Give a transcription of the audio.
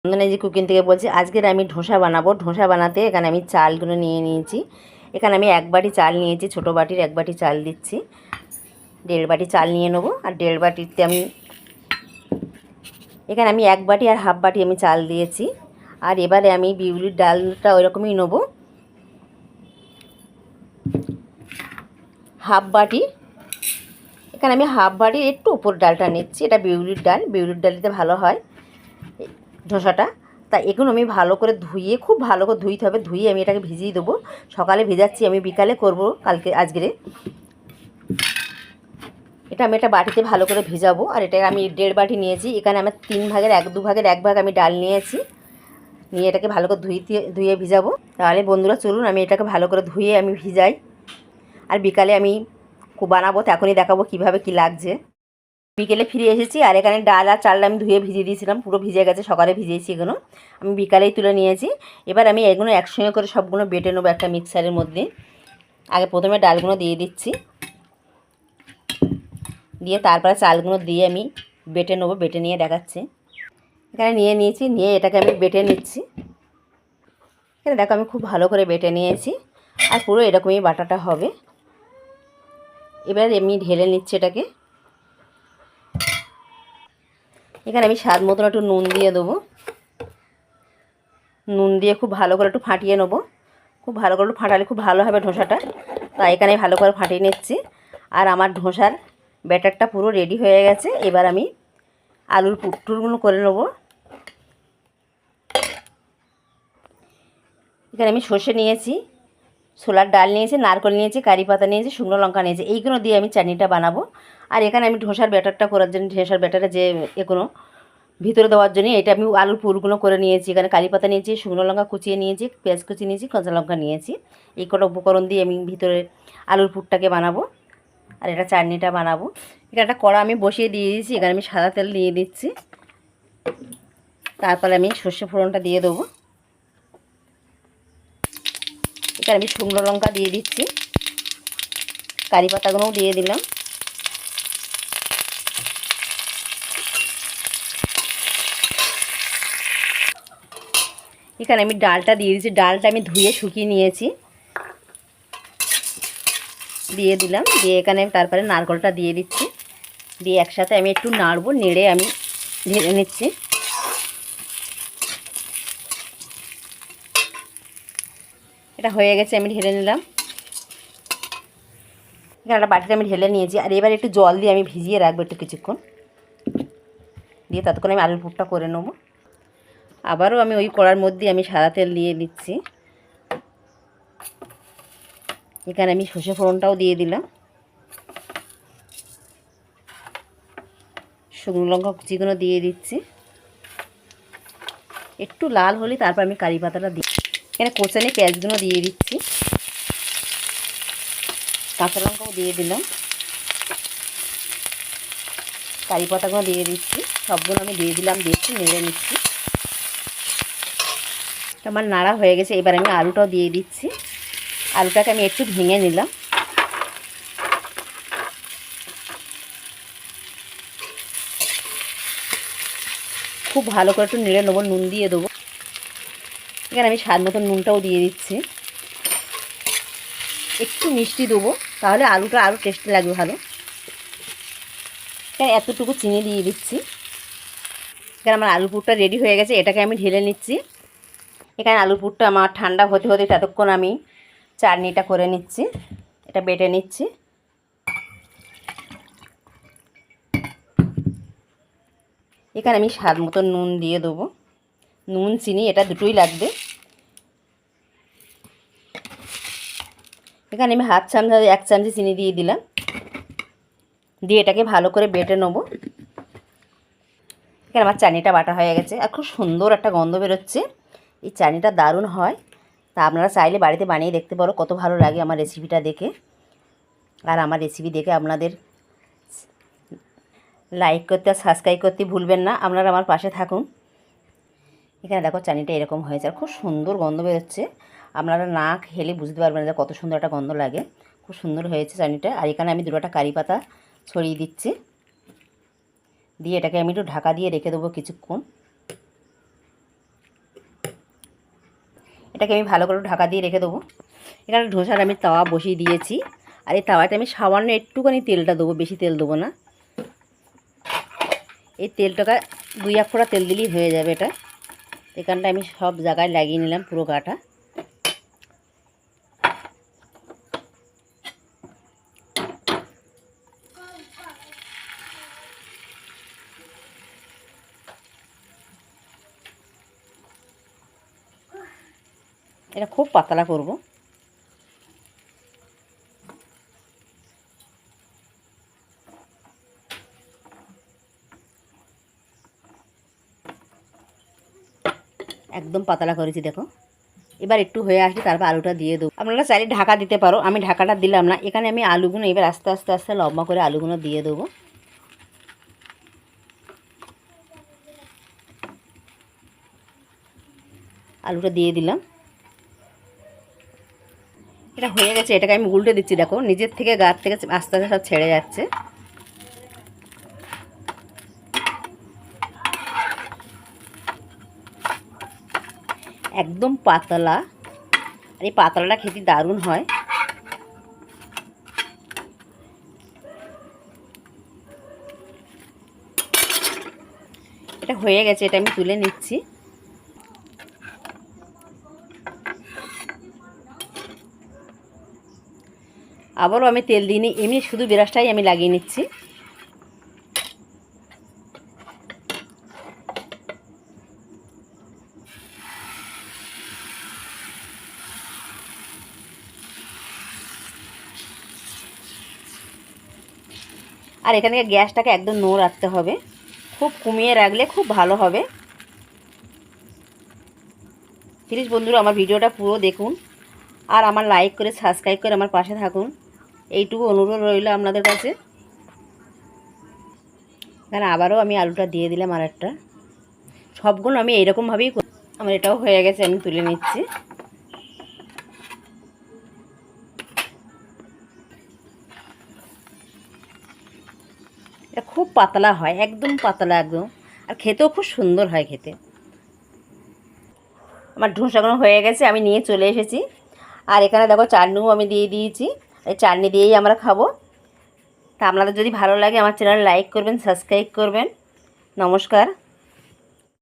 বন্দনাজি cooking থেকে বলছি। আজকের আমি ধোসা বানাবো। ধোসা বানাতে এখানে আমি চালগুলো নিয়ে নিয়েছি। এখানে আমি 1 বাটি চাল নিয়েছি, ছোটো বাটির 1 বাটি চাল দিচ্ছি। 1.5 বাটি চাল নিয়ে নেবো। আর 1.5 বাটিতে আমি এখানে আমি 1 বাটি আর হাফ বাটি আমি চাল দিয়েছি। আর এবারে আমি বিউলির ডালটা ওইরকমই নেবো, হাফ বাটি। এখানে আমি হাফ বাটির একটু উপর ডালটা নিচ্ছি। এটা বিউলির ডাল, বিউলির ডালিতে ভালো হয় ধোসাটা। তা এগুলো আমি ভালো করে ধুয়ে, খুব ভালো করে ধুইতে হবে। ধুয়ে আমি এটাকে ভিজিয়ে দেবো। সকালে ভেজাচ্ছি, আমি বিকালে করব আজকে। এটা আমি একটা বাটিতে ভালো করে ভেজাবো। আর এটা আমি 1.5 বাটি নিয়েছি। এখানে আমার 3 ভাগের 2 ভাগের 1 ভাগ আমি ডাল নিয়েছি। নিয়ে এটাকে ভালো করে ধুয়ে ভিজাবো। তাহলে বন্ধুরা চলুন আমি এটাকে ভালো করে ধুয়ে আমি ভিজাই। আর বিকালে আমি বানাবো, তো এখনই দেখাবো কীভাবে কী লাগছে। বিকেলে ফিরে এসেছি। আর এখানে ডাল আর চালটা আমি ধুয়ে ভিজিয়ে দিয়েছিলাম, পুরো ভিজে গেছে। সকালে ভিজিয়েছি, এগুলো আমি বিকালেই তুলে নিয়েছি। এবার আমি এগুলো একসঙ্গে করে সবগুলো বেটে নেবো একটা মিক্সারের মধ্যে। আগে প্রথমে ডালগুলো দিয়ে দিচ্ছি, দিয়ে তারপরে চালগুলো দিয়ে আমি বেটে নেবো। বেটে নিয়ে দেখাচ্ছি। এখানে নিয়ে নিয়েছি, নিয়ে এটাকে আমি বেটে নিচ্ছি। এখানে দেখো আমি খুব ভালো করে বেটে নিয়েছি। আর পুরো এরকমই বাটাটা হবে। এবার এমনি ঢেলে নিচ্ছি এটাকে। এখানে আমি স্বাদ মতন একটু নুন দিয়ে দেবো। নুন দিয়ে খুব ভালো করে একটু ফাটিয়ে নেবো। খুব ভালো করে একটু ফাটালে খুব ভালো হবে ধোসাটা। তাই এখানে ভালো করে ফাটিয়ে নিচ্ছি। আর আমার ধোসার ব্যাটারটা পুরো রেডি হয়ে গেছে। এবার আমি আলুর পুরগুলো করে নেবো। এখানে আমি সর্ষে নিয়েছি, ছোলার ডাল নিয়েছি, নারকেল নিয়েছি, কারি পাতা নিয়েছি, শুকনো লঙ্কা নিয়েছি। এইগুলো দিয়ে আমি চাটনিটা বানাবো। আর এখানে আমি ধোসার ব্যাটারটা করার জন্য, ধোসার ব্যাটারে যে এগুলো ভিতরে দেওয়ার জন্য, এটা আমি আলুর পুরগুলো করে নিয়েছি। এখানে কারি পাতা নিয়েছি, শুকনো লঙ্কা কুচিয়ে নিয়েছি, পেঁয়াজ কুচিয়ে নিয়েছি, কাঁচা লঙ্কা নিয়েছি। এই কটা উপকরণ দিয়ে আমি ভিতরে আলুর পুরটাকে বানাবো। আর এটা চাটনিটা বানাবো। এখানে একটা কড়া আমি বসিয়ে দিয়ে দিয়েছি। এখানে আমি সাদা তেল দিয়ে দিচ্ছি। তারপরে আমি সর্ষে ফোড়নটা দিয়ে দেবো। এখানে আমি শুকনো লঙ্কা দিয়ে দিচ্ছি, কারি পাতাগুলোও দিয়ে দিলাম। এখানে আমি ডালটা দিয়ে দিচ্ছি। ডালটা আমি ধুয়ে শুকিয়ে নিয়েছি, দিয়ে দিলাম। দিয়ে এখানে তারপরে নারকেলটা দিয়ে দিচ্ছি। দিয়ে একসাথে আমি একটু নাড়বো, নেড়ে আমি ঢেলে নিচ্ছি। এটা হয়ে গেছে, আমি ঢেলে নিলাম। এখানে একটা বাটিতে আমি ঢেলে নিয়েছি। আর এবার একটু জল দিয়ে আমি ভিজিয়ে রাখবো একটু কিছুক্ষণ। দিয়ে ততক্ষণ আমি আলুর পুরটা করে নেবো। আবারও আমি ওই কড়ার মধ্যে আমি সাদা তেল দিয়ে দিচ্ছি। এখানে আমি সর্ষে ফোড়নটাও দিয়ে দিলাম, শুকনো লঙ্কা কুচিগুলো দিয়ে দিচ্ছি। একটু লাল হলে তারপর আমি কারি পাতাটা দিই। এখানে কোচানো পেঁয়াজগুলো দিয়ে দিচ্ছি, কাঁচা লঙ্কাও দিয়ে দিলাম, কারি পাতাগুলো দিয়ে দিচ্ছি। সবগুলো আমি দিয়ে দিলাম, দিচ্ছি, নেড়ে নিচ্ছি। আমার নাড়া হয়ে গেছে। এবার আমি আলুটাও দিয়ে দিচ্ছি। আলুটাকে আমি একটু ভেঙে নিলাম। খুব ভালো করে একটু নেড়ে নেবো, নুন দিয়ে দেবো। এখানে আমি স্বাদ মতো নুনটাও দিয়ে দিচ্ছি। একটু মিষ্টি দেবো, তাহলে আলুটা আরও টেস্টি লাগবে ভালো। এখানে এতটুকু চিনি দিয়ে দিচ্ছি। এখানে আমার আলু পুরটা রেডি হয়ে গেছে। এটাকে আমি ঢেলে নিচ্ছি। এখানে আলু পুরটা আমার ঠান্ডা হতে হতে ততক্ষণ আমি চাটনিটা করে নিচ্ছি। এটা বেটে নিচ্ছি। এখানে আমি স্বাদ মতো নুন দিয়ে দেবো। নুন চিনি এটা দুটোই লাগবে। এখানে আমি হাফ চামচ 1 চামচ চিনি দিয়ে দিলাম। দিয়ে এটাকে ভালো করে বেটে নেবো। এখানে আমার চাটনিটা বাটা হয়ে গেছে। আর খুব সুন্দর একটা গন্ধ বেরোচ্ছে। এই চাটনিটা দারুণ হয়। তা আপনারা চাইলে বাড়িতে বানিয়ে দেখতে পারো। কত ভালো লাগে আমার রেসিপিটা দেখে। আর আমার রেসিপি দেখে আপনাদের লাইক করতে আর সাবস্ক্রাইব করতে ভুলবেন না। আপনারা আমার পাশে থাকুন। এখানে দেখো চাটনিটা এরকম হয়েছে। আর খুব সুন্দর গন্ধ বেরোচ্ছে। আপনারা না খেলে বুঝতে পারবেন যে কত সুন্দর একটা গন্ধ লাগে। খুব সুন্দর হয়েছে চাটনিটা। আর এখানে আমি 2টা কারি পাতা ছড়িয়ে দিচ্ছি। দিয়ে এটাকে আমি একটু ঢাকা দিয়ে রেখে দেবো কিছুক্ষণ। এটাকে আমি ভালো করে ঢাকা দিয়ে রেখে দেবো। এখানে ধোসার আমি তাওয়া বসিয়ে দিয়েছি, আর এই তাওয়াতে আমি সামান্য একটুখানি তেলটা দেবো, বেশি তেল দেবো না। এই তেলটাকে 2-1 ফোঁটা তেল দিলেই হয়ে যাবে। এটা এখানটা আমি সব জায়গায় লাগিয়ে নিলাম পুরো গাটা। এটা খুব পাতলা করব। একদম পাতলা করেছি দেখো। এবার একটু হয়ে আসলে তারপর আলুটা দিয়ে দেবো। আপনারা চাইলে ঢাকা দিতে পারো, আমি ঢাকাটা দিলাম না। এখানে আমি আলুগুলো এবার আস্তে আস্তে আস্তে লম্বা করে আলুগুলো দিয়ে দেবো। আলুটা দিয়ে দিলাম। এটা হয়ে গেছে, এটাকে আমি উল্টে দিচ্ছি। দেখো নিজের থেকে গাছ থেকে আস্তে আস্তে সব ছেড়ে যাচ্ছে। একদম পাতলা, আর এই পাতলাটা খেতে দারুণ হয়। এটা হয়ে গেছে, এটা আমি তুলে নিচ্ছি। আবারও আমি তেল দিইনি, এমনি শুধু ব্রাশটাই আমি লাগিয়ে নিচ্ছি। আর এখানে গ্যাসটাকে একদম নো রাখতে হবে, খুব কমিয়ে রাখলে খুব ভালো হবে। প্লিজ বন্ধুরা আমার ভিডিওটা পুরো দেখুন, আর আমার লাইক করে সাবস্ক্রাইব করে আমার পাশে থাকুন, এইটুকু অনুরোধ রইল আপনাদের কাছে। এখানে আবারও আমি আলুটা দিয়ে দিলাম আর একটা। সবগুলো আমি এইরকমভাবেই করি। আমার এটাও হয়ে গেছে, আমি তুলে নিচ্ছি। এটা খুব পাতলা হয়, একদম পাতলা একদম, আর খেতেও খুব সুন্দর হয় খেতে। আমার ধোসাগুলো হয়ে গেছে, আমি নিয়ে চলে এসেছি। আর এখানে দেখো চাটনিও আমি দিয়ে দিয়েছি, এই চাটনি দিয়েই আমরা খাবো। তা আপনাদের যদি ভালো লাগে আমার চ্যানেল লাইক করবেন, সাবস্ক্রাইব করবেন। নমস্কার।